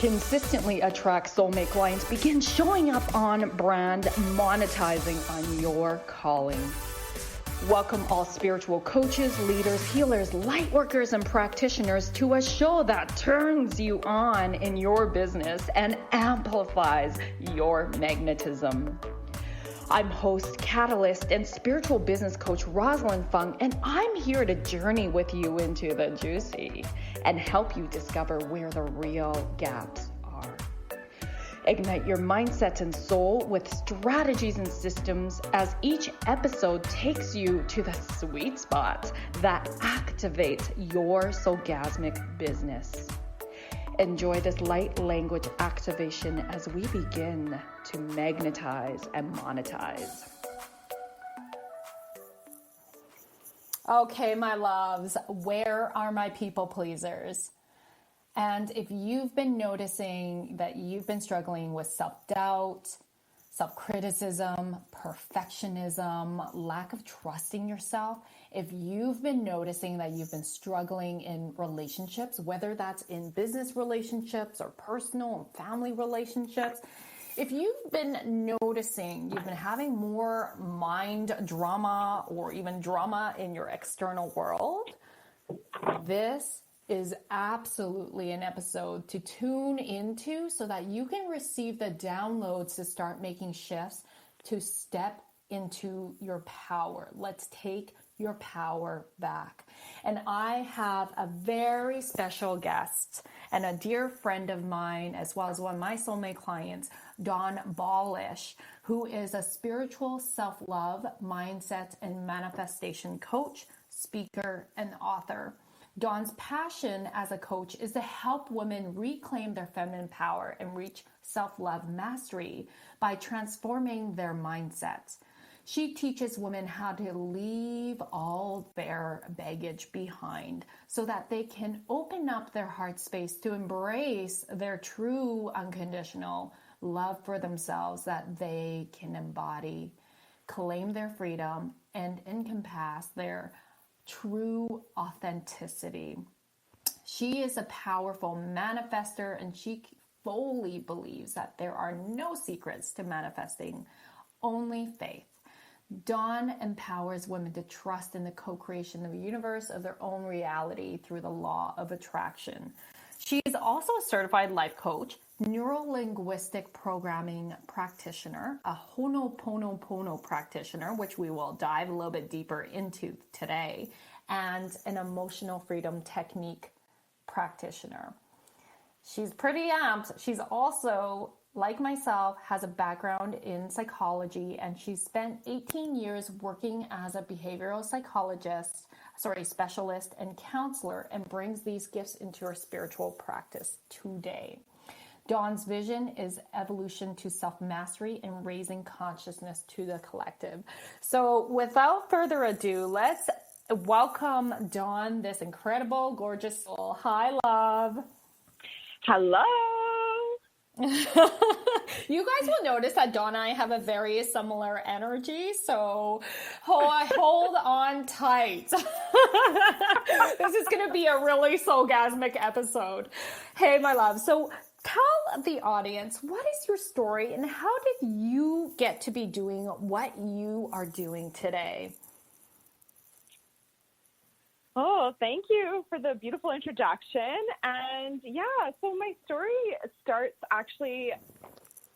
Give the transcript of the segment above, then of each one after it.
consistently attract soulmate clients, begin showing up on brand, monetizing on your calling. Welcome all spiritual coaches, leaders, healers, light workers, and practitioners to a show that turns you on in your business and amplifies your magnetism. I'm host, catalyst, and spiritual business coach Rosalyn Fung, and I'm here to journey with you into the juicy and help you discover where the real gaps are. Ignite your mindset and soul with strategies and systems as each episode takes you to the sweet spot that activates your soulgasmic business. Enjoy this light language activation as we begin to magnetize and monetize. Okay, my loves, where are my people pleasers? And if you've been noticing that you've been struggling with self-doubt, self-criticism, perfectionism, lack of trusting yourself, if you've been noticing that you've been struggling in relationships, whether that's in business relationships or personal and family relationships, if you've been noticing you've been having more mind drama or even drama in your external world, this is absolutely an episode to tune into so that you can receive the downloads to start making shifts to step into your power. Let's take your power back. And I have a very special guest and a dear friend of mine, as well as one of my soulmate clients, Dawn Balash, who is a spiritual self-love, mindset, and manifestation coach, speaker, and author. Dawn's passion as a coach is to help women reclaim their feminine power and reach self-love mastery by transforming their mindset. She teaches women how to leave all their baggage behind so that they can open up their heart space to embrace their true unconditional love for themselves that they can embody, claim their freedom, and encompass their true authenticity. She is a powerful manifestor, and she fully believes that there are no secrets to manifesting, only faith. Dawn empowers women to trust in the co-creation of the universe of their own reality through the law of attraction. She is also a certified life coach, neuro-linguistic programming practitioner, a Ho'oponopono practitioner, which we will dive a little bit deeper into today, and an emotional freedom technique practitioner. She's pretty amped. She's also, like myself, has a background in psychology, and she's spent 18 years working as a behavioral specialist and counselor, and brings these gifts into her spiritual practice today. Dawn's vision is evolution to self-mastery and raising consciousness to the collective. So without further ado, let's welcome Dawn, this incredible, gorgeous soul. Hi, love. Hello. You guys will notice that Dawn and I have a very similar energy, so hold on tight. This is going to be a really soulgasmic episode. Hey, my love. So tell the audience, what is your story and how did you get to be doing what you are doing today? Oh, thank you for the beautiful introduction. And yeah, so my story starts actually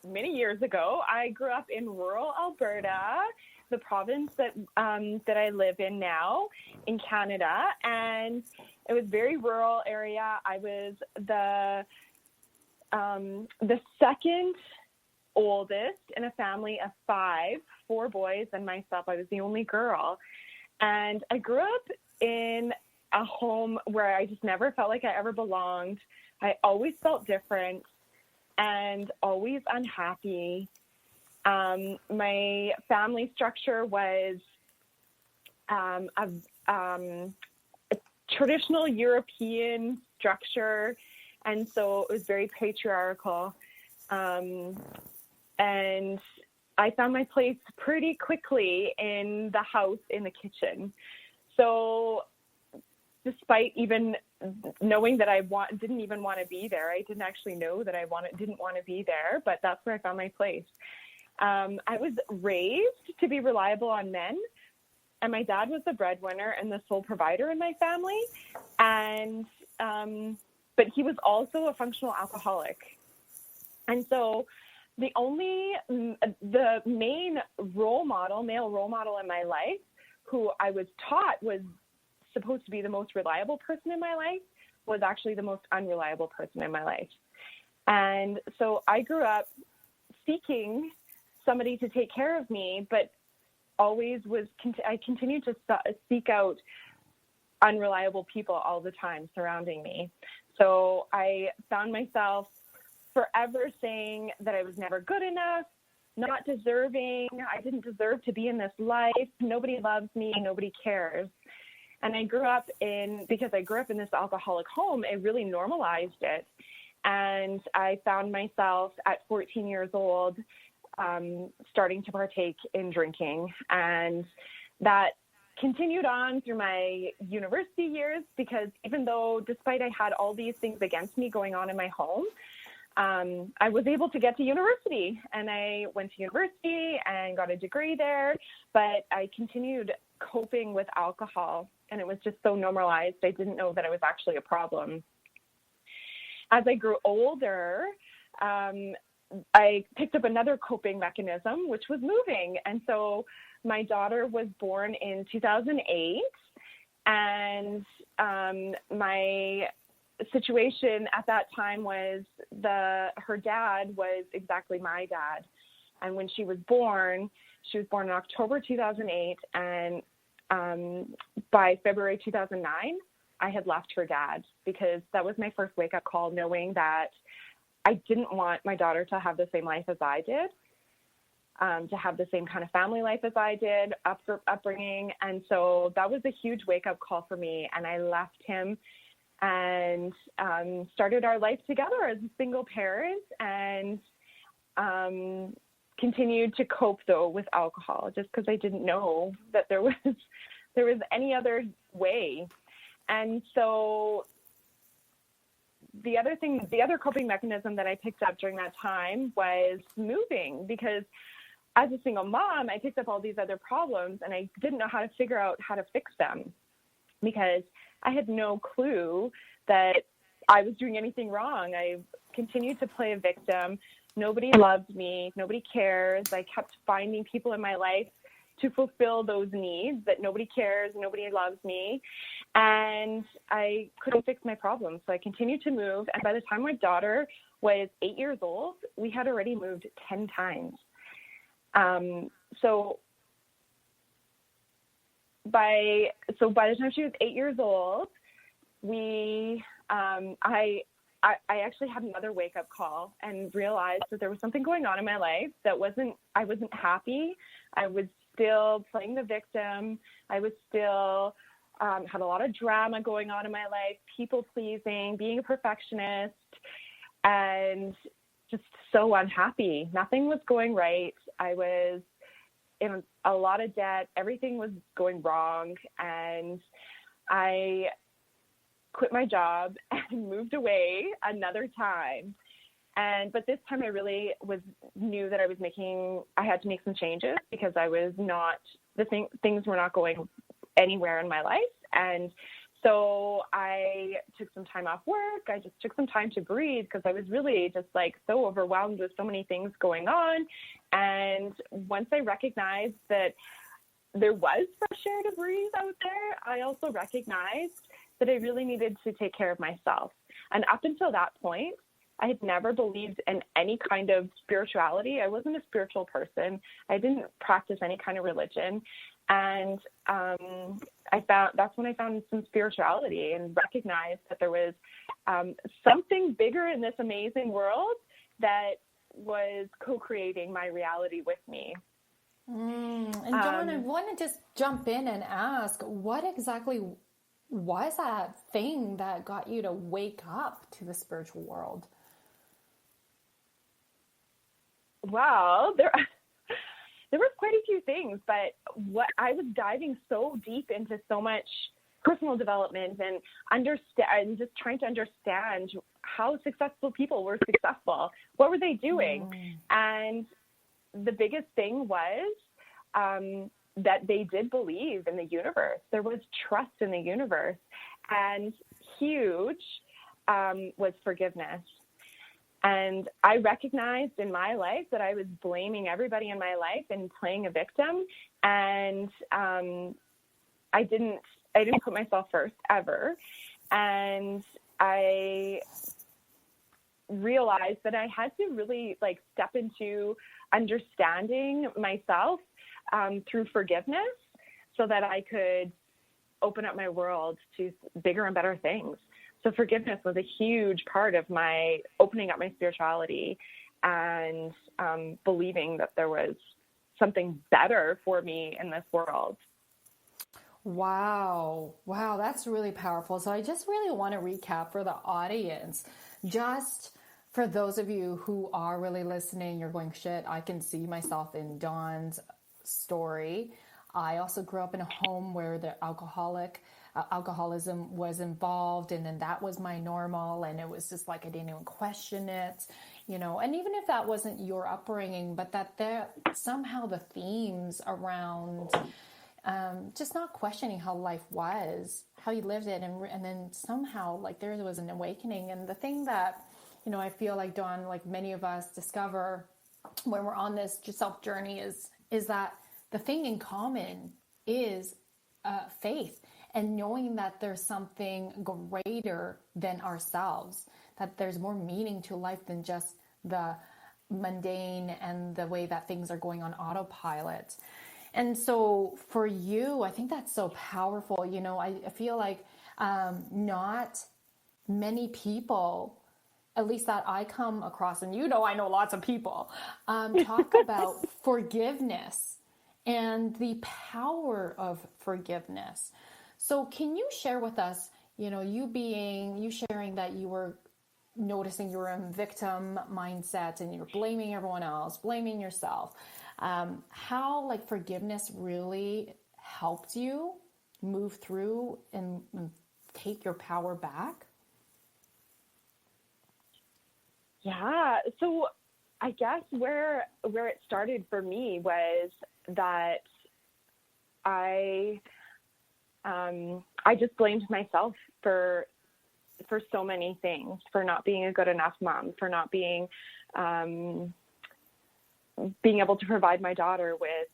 many years ago. I grew up in rural Alberta, the province that I live in now in Canada. And it was a very rural area. I was the second oldest in a family of four boys and myself. I was the only girl. And I grew up in a home where I just never felt like I ever belonged. I always felt different and always unhappy. My family structure was a traditional European structure, and so it was very patriarchal. And I found my place pretty quickly in the house, in the kitchen. So despite even knowing that I didn't even want to be there. I didn't actually know that I didn't want to be there, but that's where I found my place. I was raised to be reliable on men, and my dad was the breadwinner and the sole provider in my family. And, but he was also a functional alcoholic. And so the main male role model in my life, who I was taught was supposed to be the most reliable person in my life, was actually the most unreliable person in my life. And so I grew up seeking somebody to take care of me, but always I continued to seek out unreliable people all the time surrounding me. So I found myself forever saying that I was never good enough, not deserving. I didn't deserve to be in this life. Nobody loves me. Nobody cares. And because I grew up in this alcoholic home, it really normalized it. And I found myself at 14 years old, starting to partake in drinking. And that continued on through my university years, because even though, despite I had all these things against me going on in my home, I was able to get to university, and I went to university and got a degree there, but I continued coping with alcohol, and it was just so normalized. I didn't know that it was actually a problem. As I grew older, I picked up another coping mechanism, which was moving. And so my daughter was born in 2008, and my situation at that time was her dad was exactly my dad. And when she was born in October 2008, and by February 2009, I had left her dad, because that was my first wake-up call, knowing that I didn't want my daughter to have the same life as I did, to have the same kind of family life as I did, upbringing. And so that was a huge wake-up call for me, and I left him and started our life together as a single parent, and continued to cope, though, with alcohol, just because I didn't know that there was any other way. And so the other coping mechanism that I picked up during that time was moving, because as a single mom, I picked up all these other problems, and I didn't know how to figure out how to fix them, because I had no clue that I was doing anything wrong. I continued to play a victim. Nobody loved me. Nobody cares. I kept finding people in my life to fulfill those needs, that nobody cares, nobody loves me. And I couldn't fix my problems. So I continued to move. And by the time my daughter was 8 years old, we had already moved 10 times. So by the time she was 8 years old, I actually had another wake-up call and realized that there was something going on in my life that I wasn't happy. I was still playing the victim. I was still had a lot of drama going on in my life, people-pleasing, being a perfectionist, and just so unhappy. Nothing was going right. I was in a lot of debt. Everything was going wrong, and I quit my job and moved away another time. But this time I really knew that I had to make some changes, because things were not going anywhere in my life. And so I took some time off work. I just took some time to breathe, because I was really just so overwhelmed with so many things going on. And once I recognized that there was fresh air to breathe out there, I also recognized that I really needed to take care of myself. And up until that point, I had never believed in any kind of spirituality. I wasn't a spiritual person. I didn't practice any kind of religion. And that's when I found some spirituality and recognized that there was something bigger in this amazing world that was co-creating my reality with me. And Dawn, I want to just jump in and ask, what exactly was that thing that got you to wake up to the spiritual world? Well, there was quite a few things, but what I was diving so deep into so much personal development and understand, just trying to understand how successful people were successful. What were they doing? And the biggest thing was that they did believe in the universe. There was trust in the universe. And huge was forgiveness. And I recognized in my life that I was blaming everybody in my life and playing a victim. And I didn't put myself first ever. And I realized that I had to really like step into understanding myself through forgiveness so that I could open up my world to bigger and better things. So forgiveness was a huge part of my opening up my spirituality and believing that there was something better for me in this world. Wow, that's really powerful. So I just really want to recap for the audience, just for those of you who are really listening, you're going, shit, I can see myself in Dawn's story. I also grew up in a home where the alcoholism was involved, and then that was my normal, and it was just like I didn't even question it, you know. And even if that wasn't your upbringing, but that there somehow the themes around just not questioning how life was, how you lived it, and then somehow like there was an awakening. And the thing that, you know, I feel like, Dawn, like many of us discover when we're on this self journey is that the thing in common is faith, and knowing that there's something greater than ourselves, that there's more meaning to life than just the mundane and the way that things are going on autopilot. And so for you, I think that's so powerful. You know, I feel like not many people, at least that I come across, and you know, I know lots of people, talk about forgiveness and the power of forgiveness. So can you share with us, you know, you sharing that you were noticing you were in victim mindset and you're blaming everyone else, blaming yourself, how like forgiveness really helped you move through and take your power back? Yeah. So I guess where it started for me was that I just blamed myself for so many things, for not being a good enough mom, for not being able to provide my daughter with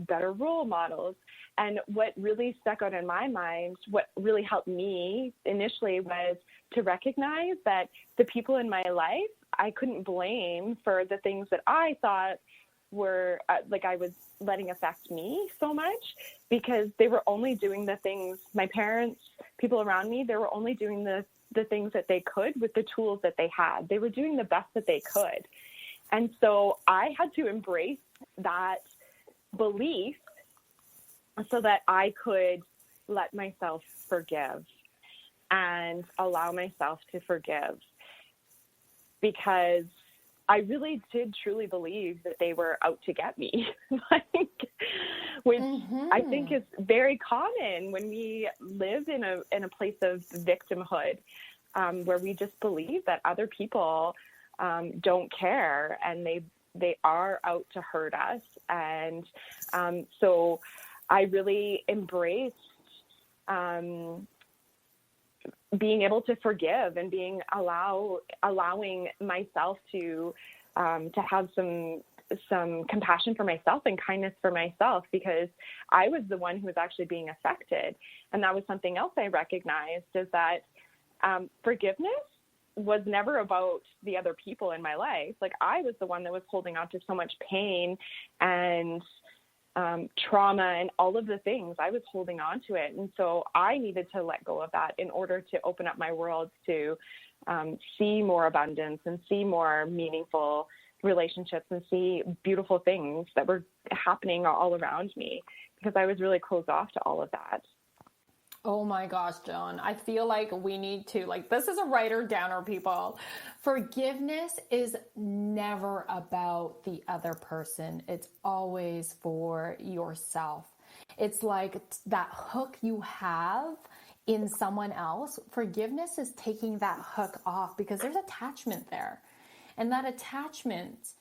better role models. And what really stuck out in my mind, what really helped me initially, was to recognize that the people in my life, I couldn't blame for the things that I thought were like I was letting affect me so much, because they were only doing the things, my parents, people around me, they were only doing the things that they could with the tools that they had. They were doing the best that they could. And so I had to embrace that belief so that I could let myself forgive and allow myself to forgive, because I really did truly believe that they were out to get me, which I think is very common when we live in a place of victimhood, where we just believe that other people don't care and they are out to hurt us. And so I really embraced being able to forgive and allowing myself to have some compassion for myself and kindness for myself, because I was the one who was actually being affected. And that was something else I recognized, is that forgiveness was never about the other people in my life. Like, I was the one that was holding on to so much pain and trauma and all of the things. I was holding on to it. And so I needed to let go of that in order to open up my world to see more abundance and see more meaningful relationships and see beautiful things that were happening all around me, because I was really closed off to all of that. Oh my gosh, Joan, I feel like we need to, like, this is a writer downer, people. Forgiveness is never about the other person. It's always for yourself. It's like that hook you have in someone else. Forgiveness is taking that hook off because there's attachment there. And that attachment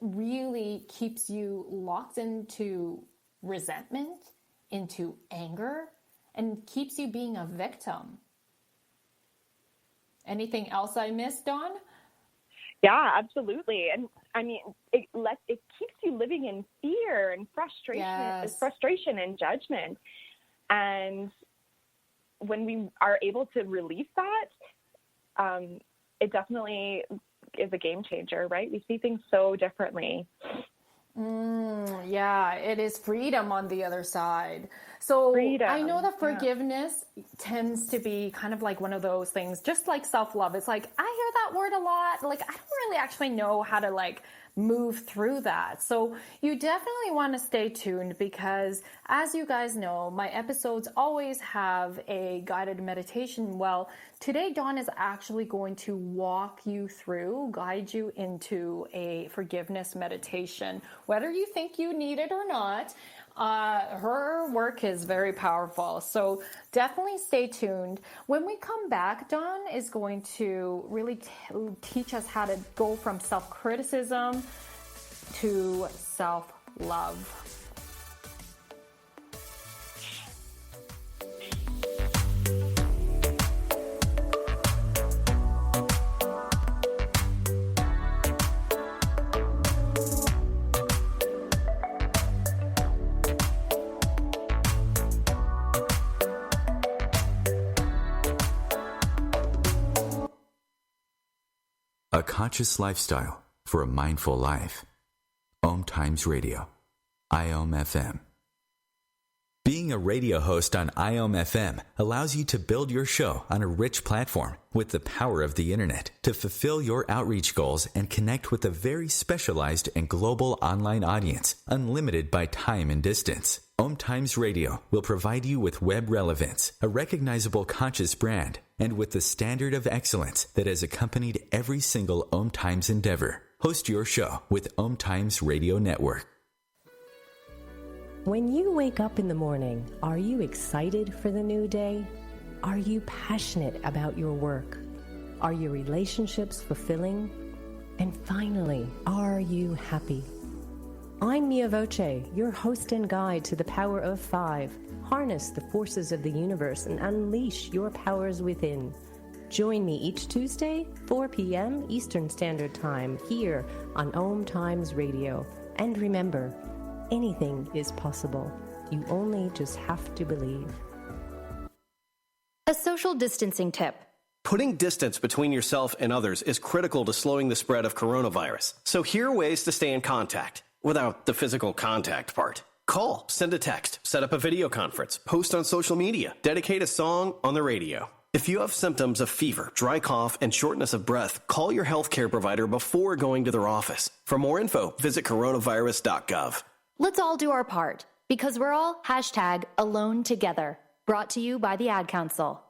really keeps you locked into resentment, into anger, and keeps you being a victim. Anything else I missed, Dawn? Yeah, absolutely. And I mean, it keeps you living in fear and frustration and judgment. And when we are able to release that, it definitely is a game changer, right? We see things so differently. Yeah, it is freedom on the other side. So freedom. I know that forgiveness tends to be kind of like one of those things, just like self-love. It's like, I hear that word a lot. Like, I don't really actually know how to like move through that. So you definitely want to stay tuned because as you guys know, my episodes always have a guided meditation. Well, today Dawn is actually going to guide you into a forgiveness meditation. Whether you think you need it or not, her work is very powerful. So definitely stay tuned. When we come back, Dawn is going to really teach us how to go from self-criticism to self-love. A conscious lifestyle for a mindful life. OMTimes Radio. IOM FM. Being a radio host on IOM FM allows you to build your show on a rich platform with the power of the internet to fulfill your outreach goals and connect with a very specialized and global online audience, unlimited by time and distance. OMTimes Radio will provide you with web relevance, a recognizable conscious brand, and with the standard of excellence that has accompanied every single OMTimes endeavor. Host your show with OMTimes Radio Network. When you wake up in the morning, are you excited for the new day? Are you passionate about your work? Are your relationships fulfilling? And finally, are you happy? I'm Mia Voce, your host and guide to the power of 5. Harness the forces of the universe and unleash your powers within. Join me each Tuesday, 4 p.m. Eastern Standard Time, here on OMTimes Radio. And remember, anything is possible. You only just have to believe. A social distancing tip. Putting distance between yourself and others is critical to slowing the spread of coronavirus. So here are ways to stay in contact without the physical contact part. Call, send a text, set up a video conference, post on social media, dedicate a song on the radio. If you have symptoms of fever, dry cough, and shortness of breath, call your healthcare provider before going to their office. For more info, visit coronavirus.gov. Let's all do our part, because we're all #alone together. Brought to you by the Ad Council.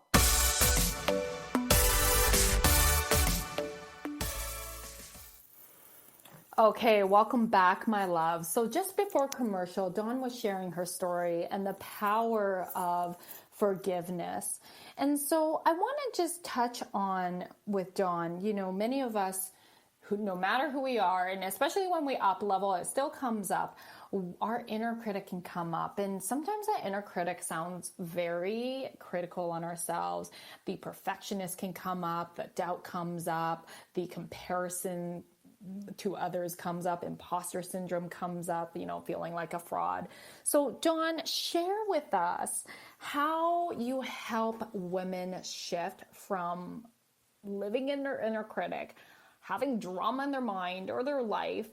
Okay, welcome back, my love. So just before commercial, Dawn was sharing her story and the power of forgiveness. And so I want to just touch on with Dawn, you know, many of us who, no matter who we are, and especially when we up level, it still comes up. Our inner critic can come up, and sometimes that inner critic sounds very critical on ourselves. The perfectionist can come up, the doubt comes up, the comparison to others comes up, imposter syndrome comes up, you know, feeling like a fraud. So Dawn, share with us how you help women shift from living in their inner critic, having drama in their mind or their life,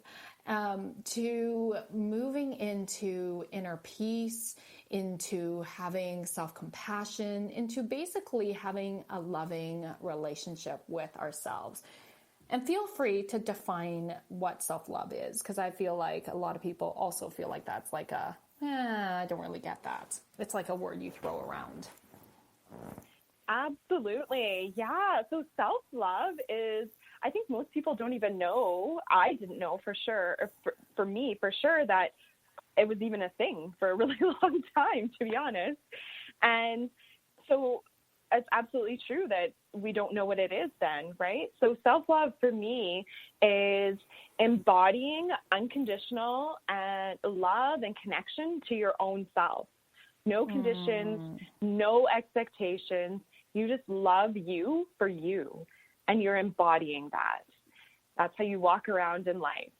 to moving into inner peace, into having self-compassion, into basically having a loving relationship with ourselves. And feel free to define what self-love is, because I feel like a lot of people also feel like that's like I don't really get that. It's like a word you throw around. Absolutely. Yeah. So self-love is, I think most people don't even know, I didn't know for sure, for me, for sure, that it was even a thing for a really long time, to be honest. And so it's absolutely true that we don't know what it is then, right? So self-love for me is embodying unconditional and love and connection to your own self. No conditions, no expectations. You just love you for you, and you're embodying that. That's how you walk around in life.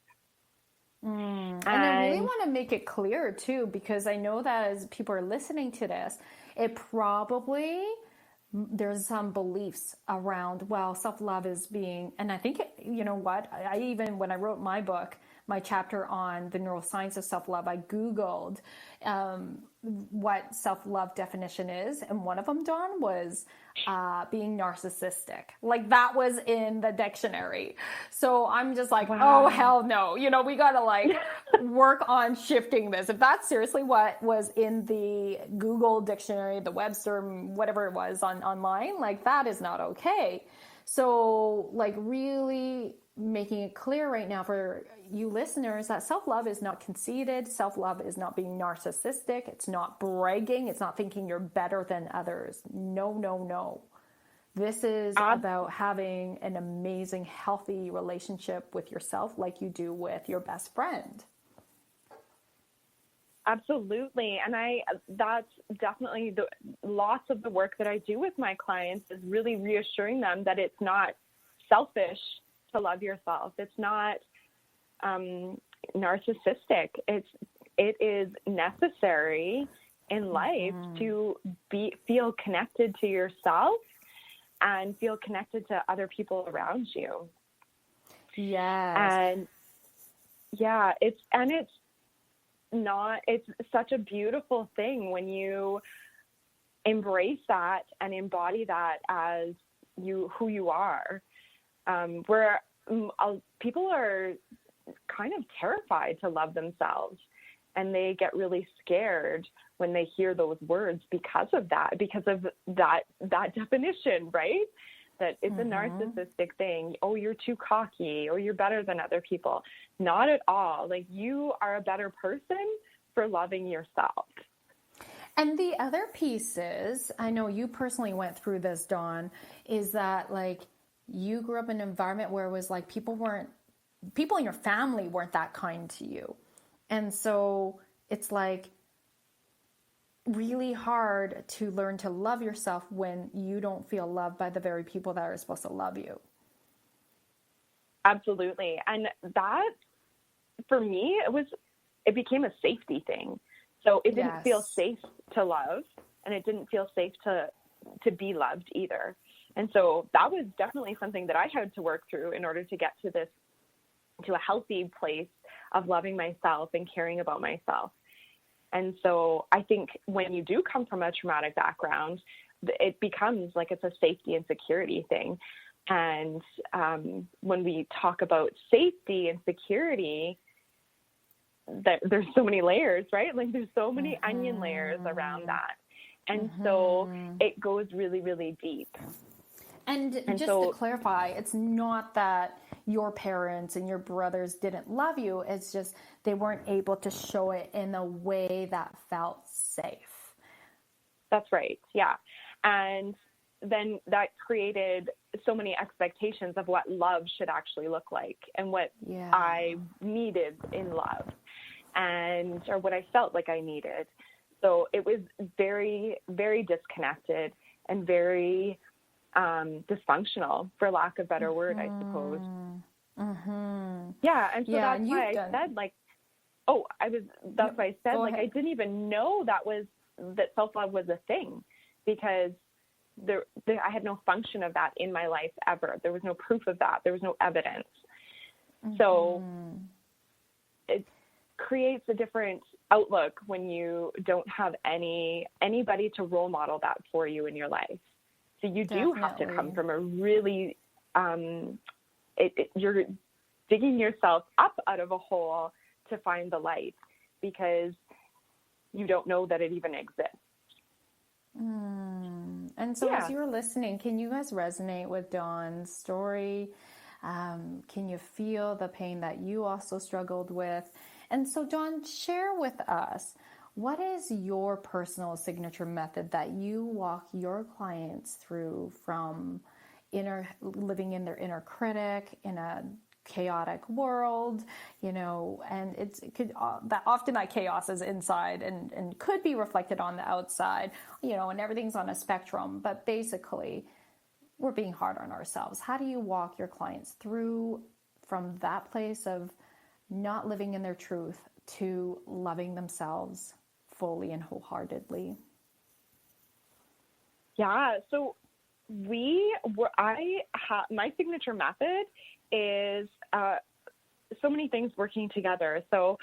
And I really want to make it clear too, because I know that as people are listening to this, it probably, there's some beliefs around, well, self-love is being, and I think, you know what, I even, when I wrote my book, my chapter on the neuroscience of self-love, I Googled what self-love definition is. And one of them, Dawn, was being narcissistic. Like that was in the dictionary. So I'm just like, wow. Oh, hell no. You know, we got to like work on shifting this. If that's seriously what was in the Google dictionary, the Webster, whatever it was online, like that is not okay. So like really making it clear right now for you listeners that self-love is not conceited. Self-love is not being narcissistic. It's not bragging. It's not thinking you're better than others. No, no, no. This is about having an amazing, healthy relationship with yourself like you do with your best friend. Absolutely. And that's definitely lots of the work that I do with my clients is really reassuring them that it's not selfish to love yourself. It's not narcissistic. It is necessary in life to feel connected to yourself and feel connected to other people around you. Yes. And yeah, it's such a beautiful thing when you embrace that and embody that as who you are. Where people are kind of terrified to love themselves, and they get really scared when they hear those words because of that definition, right? That it's a narcissistic thing. Oh, you're too cocky, or you're better than other people. Not at all. Like, you are a better person for loving yourself. And the other piece is, I know you personally went through this, Dawn, is that like you grew up in an environment where it was like people in your family weren't that kind to you. And so it's like really hard to learn to love yourself when you don't feel loved by the very people that are supposed to love you. Absolutely. And that, for me, it became a safety thing. So it didn't feel safe to love, and it didn't feel safe to be loved either. And so that was definitely something that I had to work through in order to get to a healthy place of loving myself and caring about myself. And so I think when you do come from a traumatic background, it becomes like it's a safety and security thing. And when we talk about safety and security, there's so many layers, right? Like there's so many onion layers around that. And so it goes really, really deep. And just to clarify, it's not that your parents and your brothers didn't love you. It's just they weren't able to show it in a way that felt safe. That's right. Yeah. And then that created so many expectations of what love should actually look like and what I needed in love or what I felt like I needed. So it was very, very disconnected and very dysfunctional, for lack of a better word, I suppose. Yeah. And so that's why I said that's why I said, like, I didn't even know that self-love was a thing, because I had no function of that in my life ever. There was no proof of that. There was no evidence. So it creates a different outlook when you don't have anybody to role model that for you in your life. So you do have to come from a really, you're digging yourself up out of a hole to find the light, because you don't know that it even exists. And so as you're listening, can you guys resonate with Dawn's story? Can you feel the pain that you also struggled with? And so, John, share with us, what is your personal signature method that you walk your clients through from living in their inner critic in a chaotic world, and that often that chaos is inside and could be reflected on the outside, and everything's on a spectrum, but basically we're being hard on ourselves. How do you walk your clients through from that place of not living in their truth to loving themselves fully and wholeheartedly? Yeah, so my signature method is so many things working together. So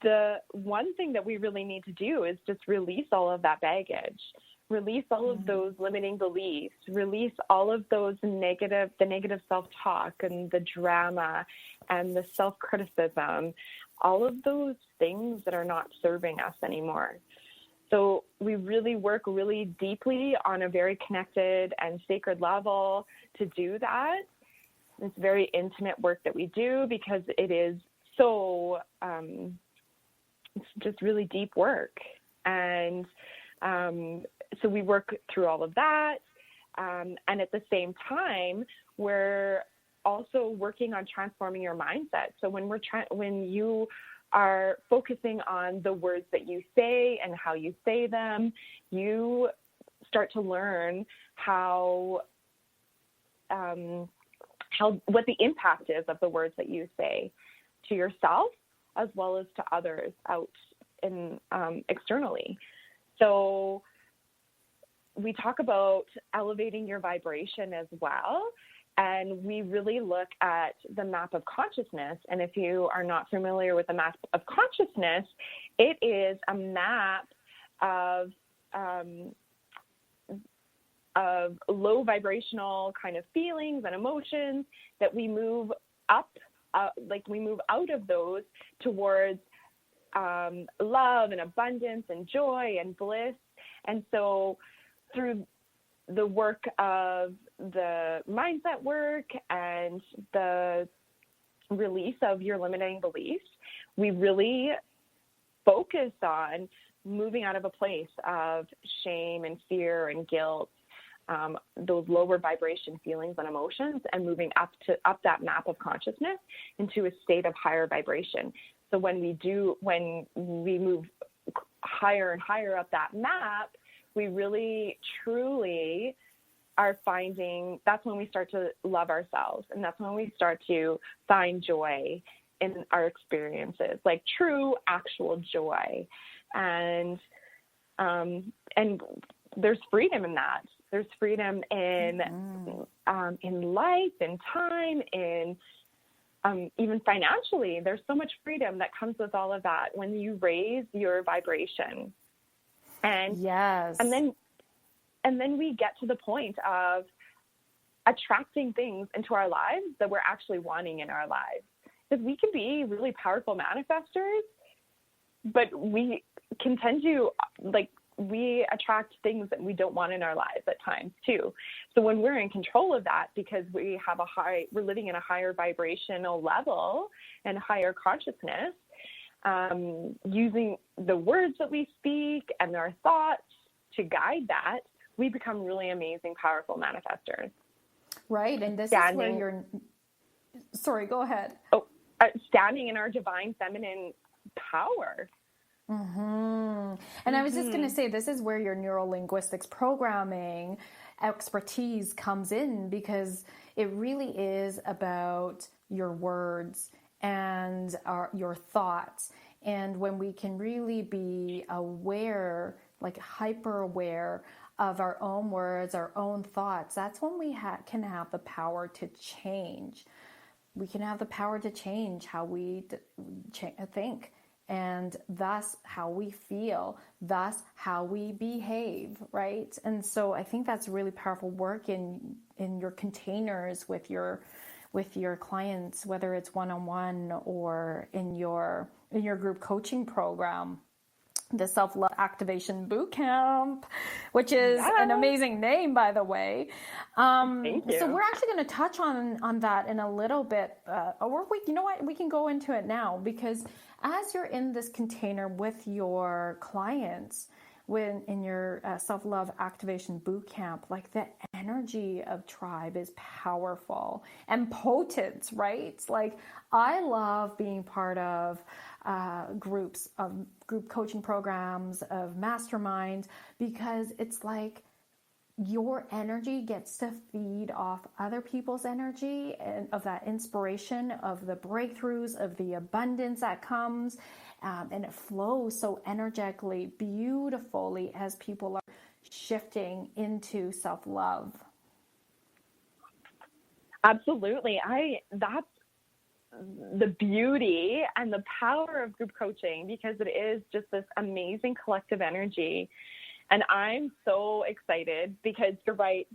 the one thing that we really need to do is just release all of that baggage, release all of those limiting beliefs, release all of those the negative self-talk and the drama and the self-criticism, all of those things that are not serving us anymore. So we really work really deeply on a very connected and sacred level to do that. It's very intimate work that we do because it is so, it's just really deep work. And so we work through all of that. And at the same time, we're also working on transforming your mindset. So when you are focusing on the words that you say and how you say them, you start to learn what the impact is of the words that you say to yourself as well as to others out in externally. So we talk about elevating your vibration as well. And we really look at the map of consciousness. And if you are not familiar with the map of consciousness, it is a map of low vibrational kind of feelings and emotions that we move up, we move out of those towards love and abundance and joy and bliss. And so through the work of the mindset work and the release of your limiting beliefs, we really focus on moving out of a place of shame and fear and guilt, those lower vibration feelings and emotions, and moving up that map of consciousness into a state of higher vibration. So when we move higher and higher up that map, we really, truly are finding, that's when we start to love ourselves. And that's when we start to find joy in our experiences, like true, actual joy. And there's freedom in that. There's freedom in life, in time, in even financially. There's so much freedom that comes with all of that when you raise your vibration. And yes. And then we get to the point of attracting things into our lives that we're actually wanting in our lives. Because we can be really powerful manifestors, but we can tend to, we attract things that we don't want in our lives at times too. So when we're in control of that, because we're living in a higher vibrational level and higher consciousness, using the words that we speak and our thoughts to guide that, we become really amazing, powerful manifestors. Right. And this is where you're, sorry, go ahead. Standing in our divine feminine power. Mm-hmm. And I was just going to say, this is where your neurolinguistics programming expertise comes in, because it really is about your words and your thoughts. And when we can really be aware, hyper aware of our own words, our own thoughts, that's when we can have the power to change. We can have the power to change how we think, and thus how we feel, thus how we behave, right? And so I think that's really powerful work in your containers with your clients, whether it's one-on-one or in your group coaching program, the Self-Love Activation Bootcamp, which is an amazing name, by the way. Thank you. So we're actually going to touch on that in a little bit, or you know what, we can go into it now, because as you're in this container with your clients, when in your self-love activation boot camp, like the energy of tribe is powerful and potent, right? Like I love being part of groups, of group coaching programs, of masterminds, because it's like your energy gets to feed off other people's energy and of that inspiration, of the breakthroughs, of the abundance that comes. And it flows so energetically, beautifully as people are shifting into self-love. Absolutely. That's the beauty and the power of group coaching, because it is just this amazing collective energy. And I'm so excited because you're right.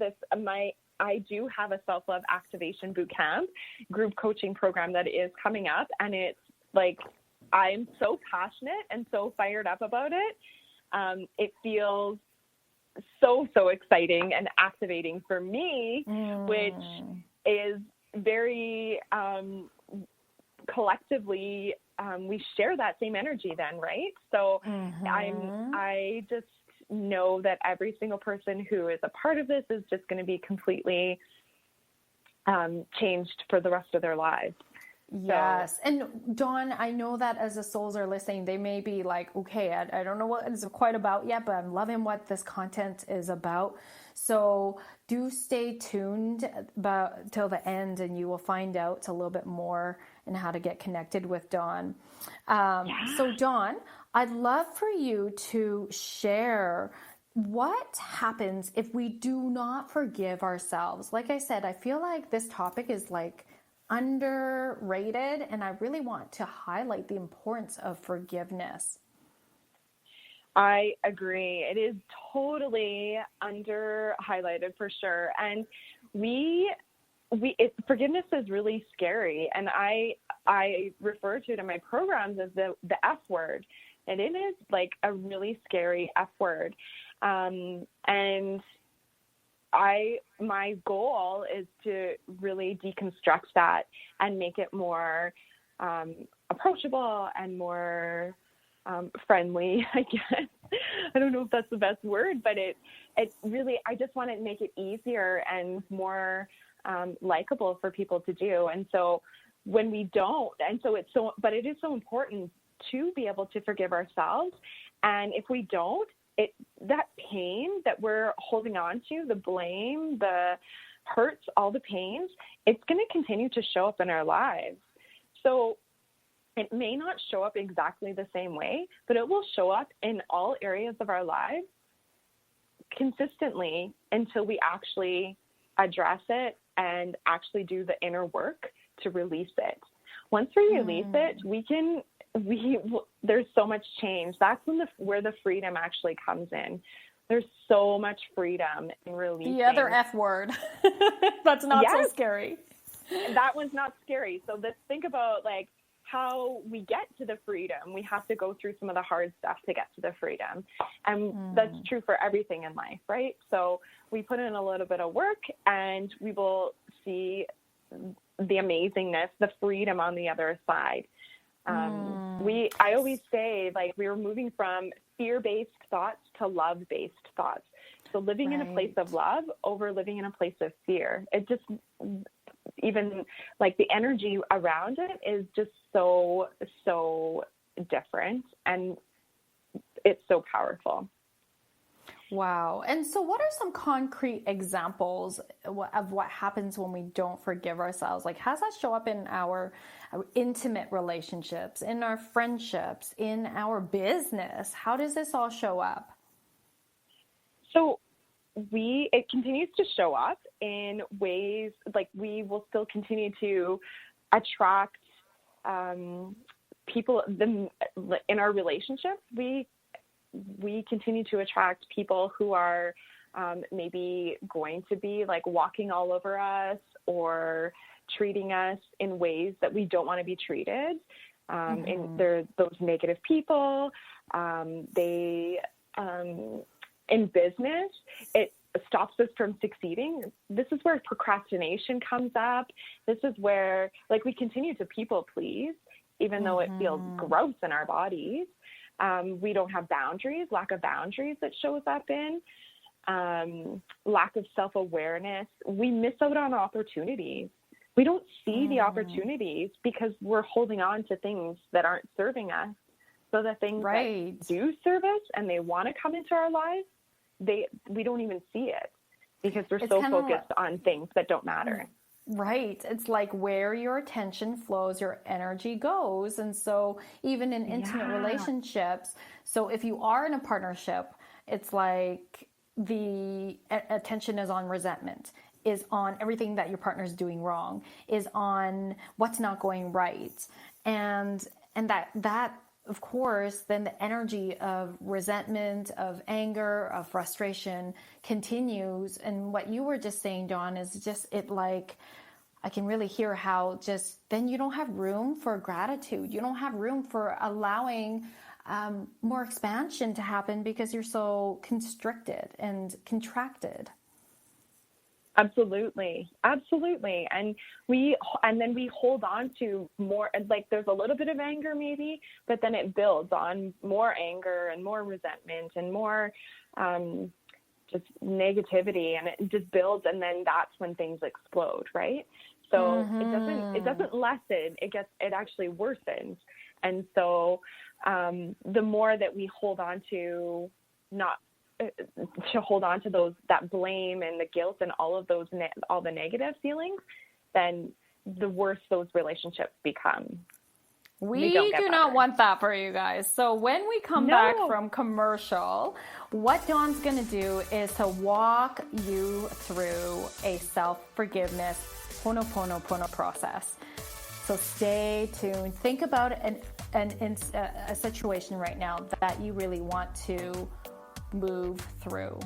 I do have a self-love activation boot camp group coaching program that is coming up, and it's like, I'm so passionate and so fired up about it. It feels so exciting and activating for me, which is very collectively, we share that same energy then, right? So I just know that every single person who is a part of this is just going to be completely changed for the rest of their lives. Yes. And Dawn, I know that as the souls are listening, they may be like, okay, I don't know what it's quite about yet, but I'm loving what this content is about. So do stay tuned till the end, and you will find out a little bit more and how to get connected with Dawn. So Dawn, I'd love for you to share what happens if we do not forgive ourselves. Like I said, I feel like this topic is like underrated, and I really want to highlight the importance of forgiveness. I agree. It is totally under highlighted for sure. And forgiveness is really scary. And I refer to it in my programs as the F word. And it is like a really scary F word. And my goal is to really deconstruct that and make it more approachable and more friendly, I guess. I don't know if that's the best word, but it really, I just want to make it easier and more likable for people to do. And so when we don't, but it is so important to be able to forgive ourselves. And if we don't, that pain that we're holding on to, the blame, the hurts, all the pains, it's going to continue to show up in our lives. So it may not show up exactly the same way, but it will show up in all areas of our lives consistently until we actually address it and actually do the inner work to release it. Once we release it, there's so much change. That's where the freedom actually comes in. There's so much freedom in releasing. The other F word. That's not so scary. That one's not scary. So let's think about like how we get to the freedom. We have to go through some of the hard stuff to get to the freedom. And that's true for everything in life, right? So we put in a little bit of work and we will see the amazingness, the freedom on the other side. I always say, like, we were moving from fear-based thoughts to love-based thoughts. So living in a place of love over living in a place of fear. It just, even like the energy around it is just so different, and it's so powerful. Wow. And so what are some concrete examples of what happens when we don't forgive ourselves? Like, how does that show up in our intimate relationships, in our friendships, in our business? How does this all show up? So it continues to show up in ways like we will still continue to attract people in our relationships. We continue to attract people who are maybe going to be like walking all over us or treating us in ways that we don't want to be treated. And they're those negative people. In business, it stops us from succeeding. This is where procrastination comes up. This is where, like, we continue to people please even though it feels gross in our bodies. We don't have boundaries, lack of boundaries that shows up in lack of self-awareness. We miss out on opportunities. We don't see the opportunities because we're holding on to things that aren't serving us. So the things that do serve us and they want to come into our lives, we don't even see it because we're so focused on things that don't matter. Right. It's like where your attention flows, your energy goes. And so even in intimate relationships, so if you are in a partnership, it's like the attention is on resentment, is on everything that your partner is doing wrong, is on what's not going right. And that of course, then the energy of resentment, of anger, of frustration continues. And what you were just saying, Dawn, is just it like, I can really hear how just then you don't have room for gratitude. You don't have room for allowing more expansion to happen because you're so constricted and contracted. Absolutely. And then we hold on to more, like there's a little bit of anger maybe, but then it builds on more anger and more resentment and more just negativity, and it just builds, and then that's when things explode, right? So it doesn't lessen, it actually worsens. And so the more that we hold on to those, that blame and the guilt and all of those, all the negative feelings, then the worse those relationships become. We do not want that for you guys. So when we come back from commercial, what Dawn's going to do is to walk you through a self-forgiveness Ho'oponopono process. So stay tuned. Think about a situation right now that you really want to move through.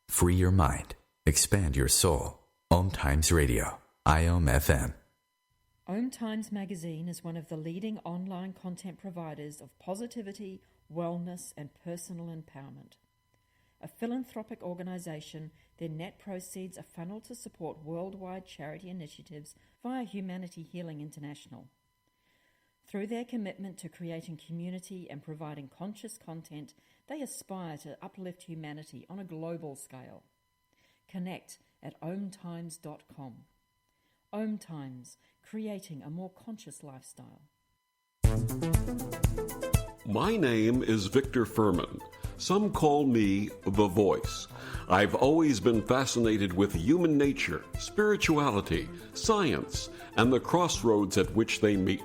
Free your mind. Expand your soul. OMTimes Radio. IOM-FM. OMTimes magazine is one of the leading online content providers of positivity, wellness, and personal empowerment. A philanthropic organization, their net proceeds are funneled to support worldwide charity initiatives via Humanity Healing International. Through their commitment to creating community and providing conscious content, they aspire to uplift humanity on a global scale. Connect at omtimes.com. OMTimes, creating a more conscious lifestyle. My name is Victor Furman. Some call me The Voice. I've always been fascinated with human nature, spirituality, science, and the crossroads at which they meet.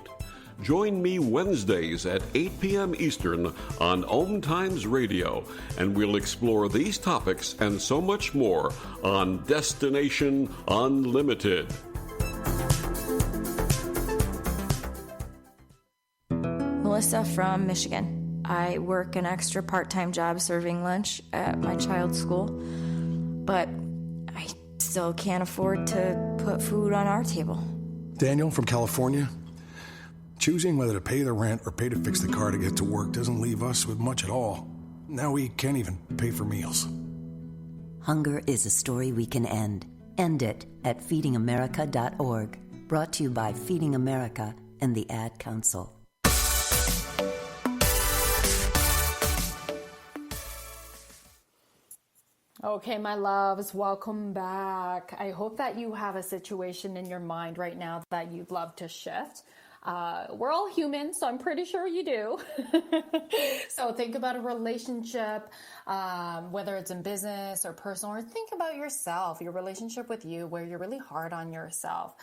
Join me Wednesdays at 8 p.m. Eastern on OMTimes Radio, and we'll explore these topics and so much more on Destination Unlimited. Melissa from Michigan. I work an extra part-time job serving lunch at my child's school, but I still can't afford to put food on our table. Daniel from California. Choosing whether to pay the rent or pay to fix the car to get to work doesn't leave us with much at all. Now we can't even pay for meals. Hunger is a story we can end. End it at feedingamerica.org. Brought to you by Feeding America and the Ad Council. Okay, my loves, welcome back. I hope that you have a situation in your mind right now that you'd love to shift. We're all human, so I'm pretty sure you do. So think about a relationship, whether it's in business or personal, or think about yourself, your relationship with you, where you're really hard on yourself.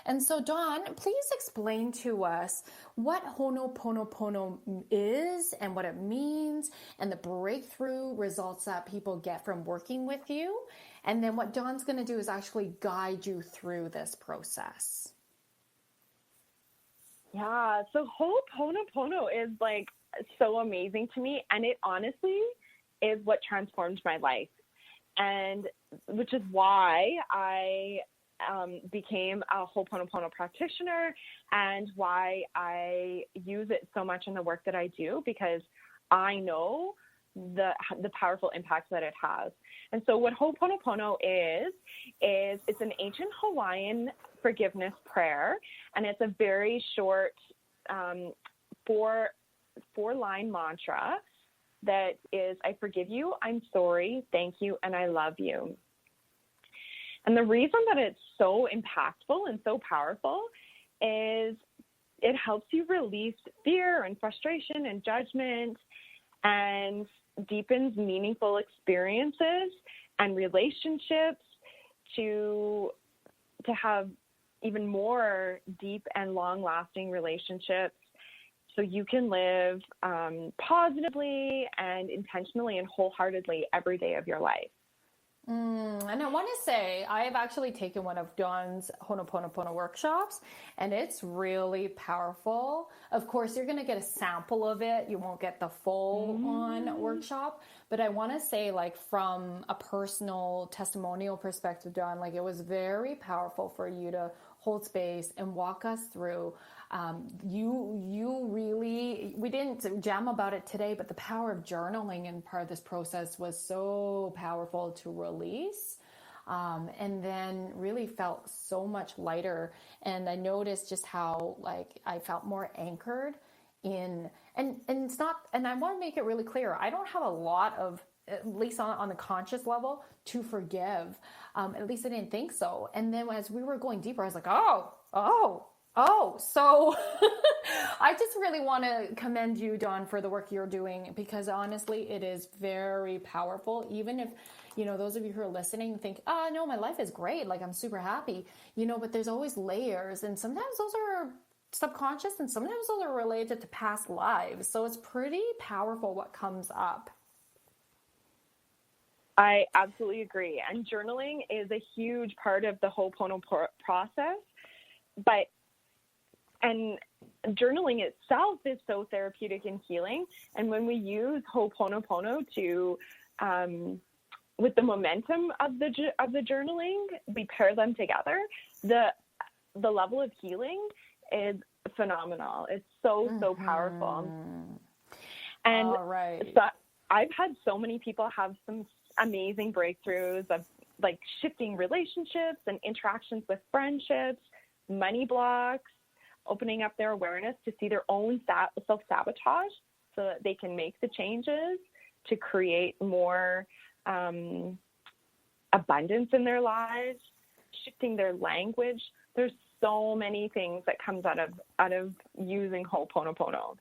And so, Dawn, please explain to us what Ho'oponopono is and what it means and the breakthrough results that people get from working with you. And then what Dawn's going to do is actually guide you through this process. Yeah, so Ho'oponopono is like so amazing to me, and it honestly is what transformed my life, and which is why I became a Ho'oponopono practitioner and why I use it so much in the work that I do, because I know the powerful impact that it has. And so what Ho'oponopono is it's an ancient Hawaiian forgiveness prayer, and it's a very short 4-line mantra that is, I forgive you, I'm sorry, thank you, and I love you. And the reason that it's so impactful and so powerful is it helps you release fear and frustration and judgment, and deepens meaningful experiences and relationships to have even more deep and long-lasting relationships, so you can live positively and intentionally and wholeheartedly every day of your life. And I want to say, I've actually taken one of Dawn's Ho'oponopono workshops, and it's really powerful. Of course, you're going to get a sample of it. You won't get the full-on workshop. But I want to say, like, from a personal testimonial perspective, Dawn, like, it was very powerful for you to hold space and walk us through. You really, we didn't jam about it today, but the power of journaling in part of this process was so powerful to release. And then really felt so much lighter. And I noticed just how, like, I felt more anchored in, and it's not, and I want to make it really clear, I don't have a lot of, at least on the conscious level, to forgive. At least I didn't think so. And then as we were going deeper, I was like, so I just really want to commend you, Dawn, for the work you're doing, because honestly, it is very powerful. Even if, you know, those of you who are listening think, no, my life is great, like I'm super happy, you know, but there's always layers, and sometimes those are subconscious and sometimes those are related to past lives. So it's pretty powerful what comes up. I absolutely agree. And journaling is a huge part of the Ho'oponopono process, and journaling itself is so therapeutic and healing. And when we use Ho'oponopono to, with the momentum of the journaling, we pair them together, the level of healing is phenomenal. It's so powerful. And so I've had so many people have some amazing breakthroughs of, like, shifting relationships and interactions with friendships, money blocks, opening up their awareness to see their own self-sabotage so that they can make the changes to create more abundance in their lives, shifting their language. There's so many things that comes out of using Ho'oponopono.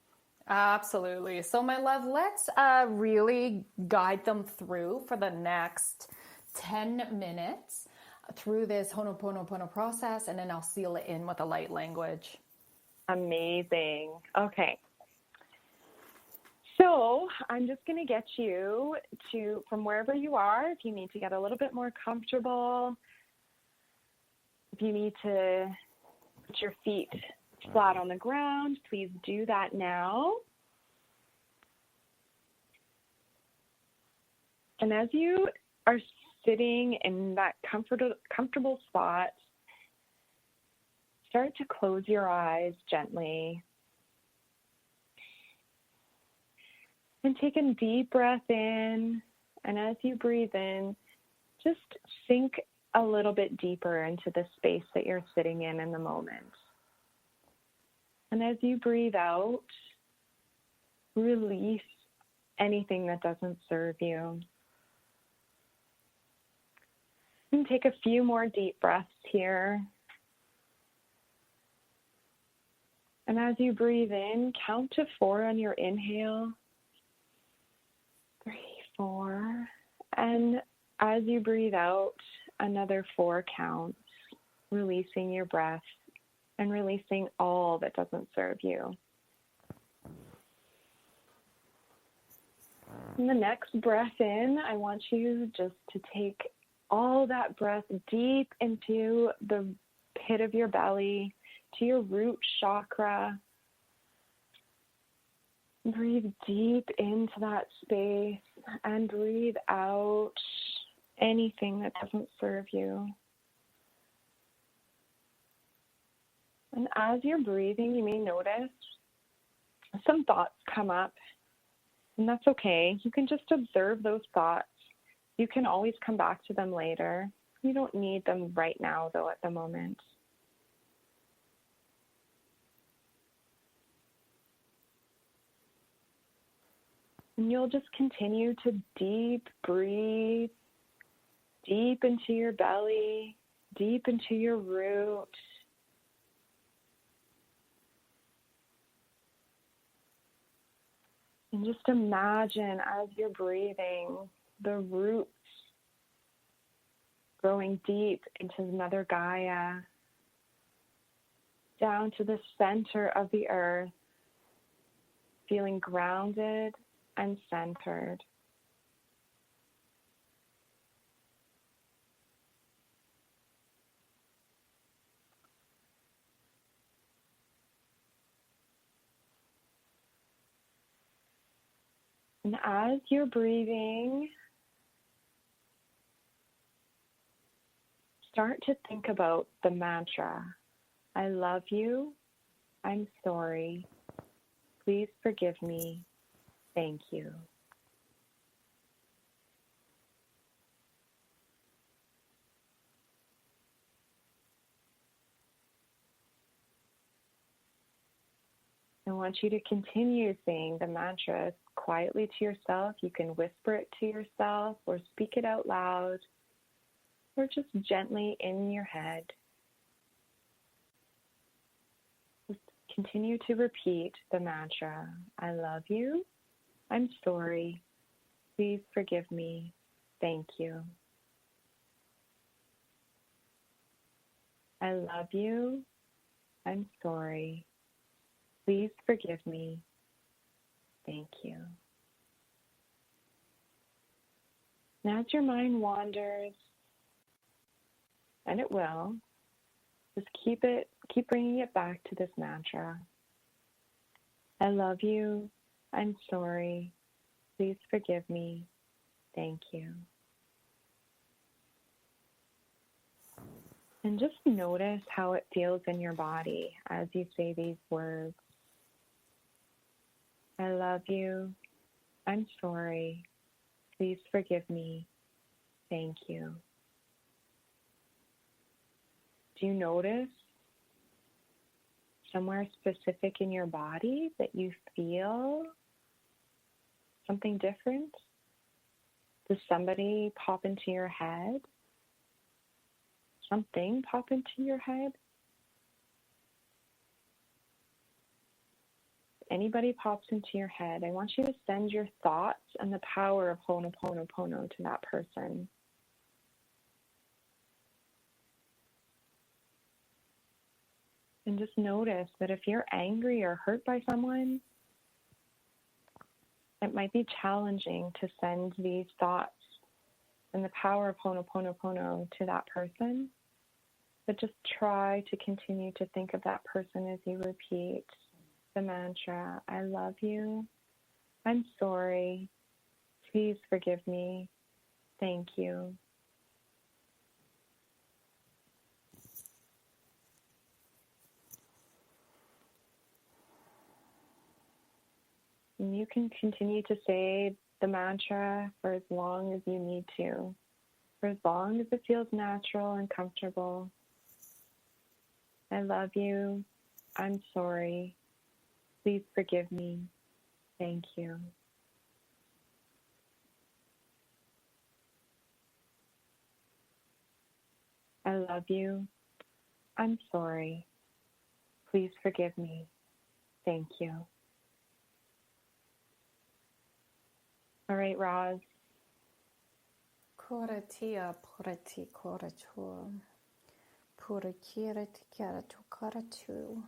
Absolutely. So my love, let's really guide them through for the next 10 minutes through this Ho'oponopono process, and then I'll seal it in with a light language. Amazing. Okay. So I'm just going to get you to, from wherever you are, if you need to get a little bit more comfortable, if you need to put your feet flat on the ground, please do that now. And as you are sitting in that comfortable spot, start to close your eyes gently. And take a deep breath in. And as you breathe in, just sink a little bit deeper into the space that you're sitting in the moment. And as you breathe out, release anything that doesn't serve you. And take a few more deep breaths here. And as you breathe in, count to 4 on your inhale. 3, 4. And as you breathe out, another 4 counts, releasing your breath and releasing all that doesn't serve you. And the next breath in, I want you just to take all that breath deep into the pit of your belly, to your root chakra. Breathe deep into that space and breathe out anything that doesn't serve you. And as you're breathing, you may notice some thoughts come up. And that's okay. You can just observe those thoughts. You can always come back to them later. You don't need them right now, though, at the moment. And you'll just continue to deep breathe, deep into your belly, deep into your root. And just imagine as you're breathing, the roots growing deep into Mother Gaia, down to the center of the earth, feeling grounded and centered. And as you're breathing, start to think about the mantra, I love you, I'm sorry, please forgive me, thank you. I want you to continue saying the mantra quietly to yourself. You can whisper it to yourself or speak it out loud or just gently in your head. Just continue to repeat the mantra. I love you. I'm sorry. Please forgive me. Thank you. I love you. I'm sorry. Please forgive me. Thank you. Now as your mind wanders, and it will, just keep bringing it back to this mantra. I love you. I'm sorry. Please forgive me. Thank you. And just notice how it feels in your body as you say these words. I love you. I'm sorry. Please forgive me. Thank you. Do you notice somewhere specific in your body that you feel something different? Does somebody pop into your head? Something pop into your head? Anybody pops into your head, I want you to send your thoughts and the power of Ho'oponopono to that person. And just notice that if you're angry or hurt by someone, it might be challenging to send these thoughts and the power of Ho'oponopono to that person. But just try to continue to think of that person as you repeat the mantra, I love you, I'm sorry, please forgive me, thank you. And you can continue to say the mantra for as long as you need to, for as long as it feels natural and comfortable. I love you, I'm sorry, please forgive me, thank you. I love you, I'm sorry, please forgive me, thank you. All right, Roz. Koratia porati koratu. Pura kira tikara tu karatu.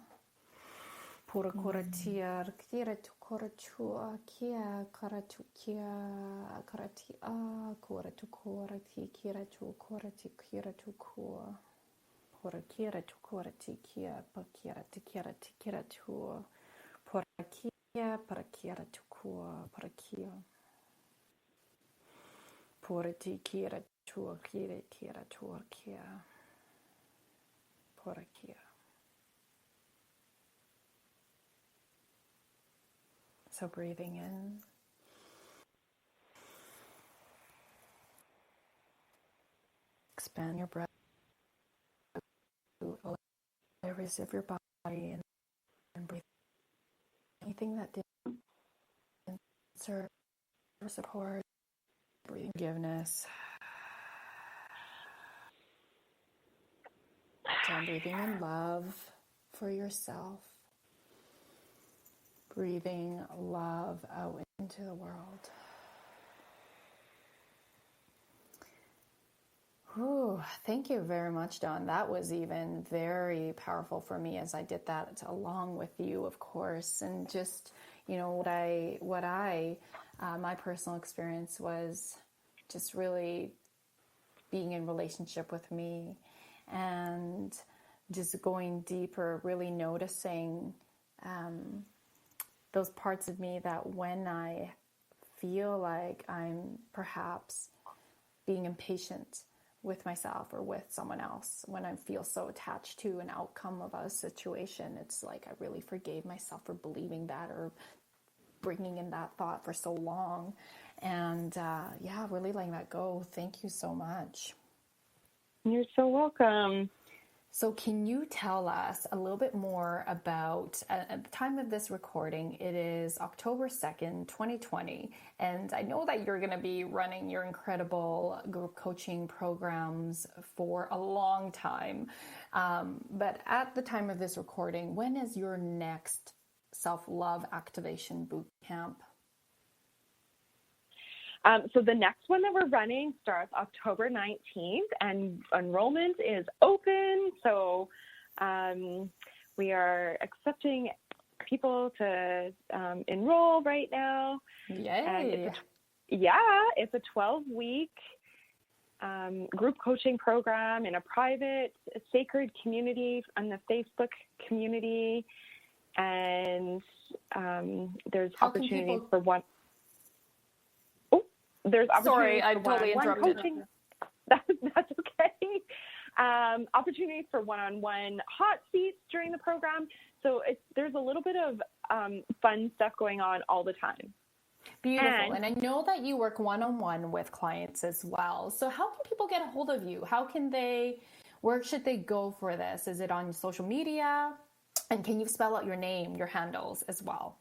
Pura koratia kira tu koratu. Kia karatu kia karati a koratu korati kira tu korati kira tu kua. Pura kira tu korati kia pakira tikira tikira tu. Pura kia para kira tu kua para kia. Purati kira tua kira tua kia. Pura kia. So breathing in expand your breath to all areas of your body and breathe anything that didn't serve or support. Breathing forgiveness. So I'm breathing in love for yourself. Breathing love out into the world. Ooh, thank you very much, Dawn. That was even very powerful for me as I did that along with you, of course. And just, my personal experience was just really being in relationship with me and just going deeper, really noticing those parts of me that when I feel like I'm perhaps being impatient with myself or with someone else, when I feel so attached to an outcome of a situation, it's like I really forgave myself for believing that or bringing in that thought for so long. And really letting that go. Thank you so much. You're so welcome. So can you tell us a little bit more about, at the time of this recording, it is October 2nd, 2020, and I know that you're going to be running your incredible group coaching programs for a long time, but at the time of this recording, when is your next self-love activation boot camp? So the next one that we're running starts October 19th, and enrollment is open. So we are accepting people to enroll right now. Yay! And it's a 12-week group coaching program in a private, sacred community on the Facebook community. And there's opportunities for one. There's opportunities. Sorry, I totally interrupted. Coaching. That's okay. Opportunities for one-on-one hot seats during the program. So there's a little bit of fun stuff going on all the time. Beautiful. And I know that you work one-on-one with clients as well. So how can people get a hold of you? Where should they go for this? Is it on social media? And can you spell out your name, your handles as well?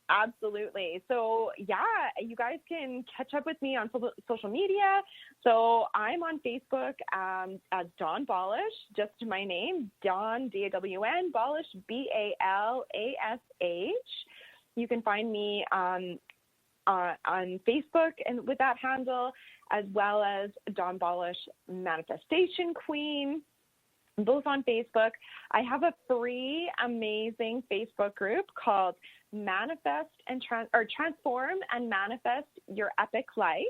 Absolutely. So you guys can catch up with me on social media. So I'm on Facebook as Dawn Balash, just my name, Dawn, D-A-W-N, Balash, B-A-L-A-S-H. You can find me on Facebook and with that handle, as well as Dawn Balash Manifestation Queen, both on Facebook. I have a free, amazing Facebook group called Manifest and Transform and Manifest Your Epic Life.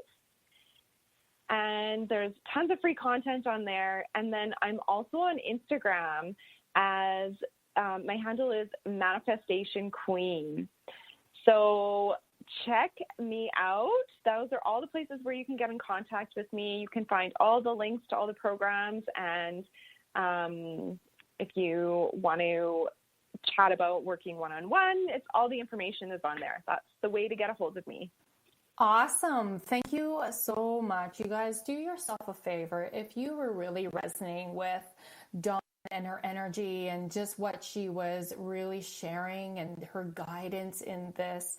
And there's tons of free content on there. And then I'm also on Instagram as my handle is Manifestation Queen. So check me out. Those are all the places where you can get in contact with me. You can find all the links to all the programs, and if you want to chat about working one-on-one, all the information is on there. That's the way to get a hold of me. Awesome. Thank you so much. You guys, do yourself a favor. If you were really resonating with Dawn and her energy and just what she was really sharing and her guidance in this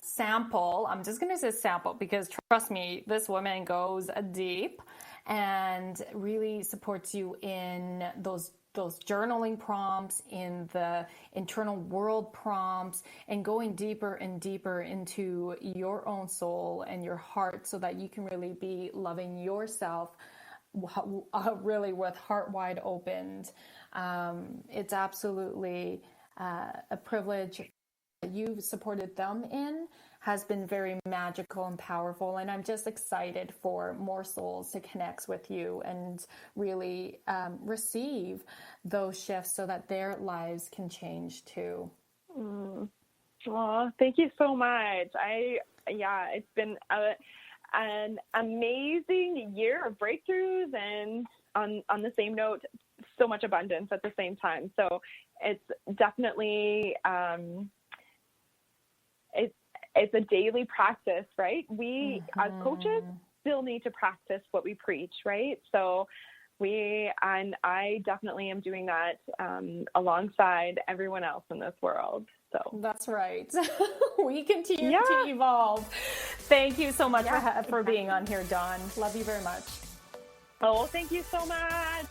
sample, I'm just going to say sample because trust me, this woman goes deep and really supports you in those journaling prompts, in the internal world prompts, and going deeper and deeper into your own soul and your heart so that you can really be loving yourself really with heart wide opened. It's absolutely a privilege that you've supported them in has been very magical and powerful. And I'm just excited for more souls to connect with you and really receive those shifts so that their lives can change too. Oh, thank you so much. It's been an amazing year of breakthroughs and on the same note, so much abundance at the same time. So it's definitely, it's a daily practice, right? We, as coaches, still need to practice what we preach, right? So I definitely am doing that alongside everyone else in this world. So that's right. We continue to evolve. Thank you so much for being on here, Dawn. Love you very much. Oh, thank you so much.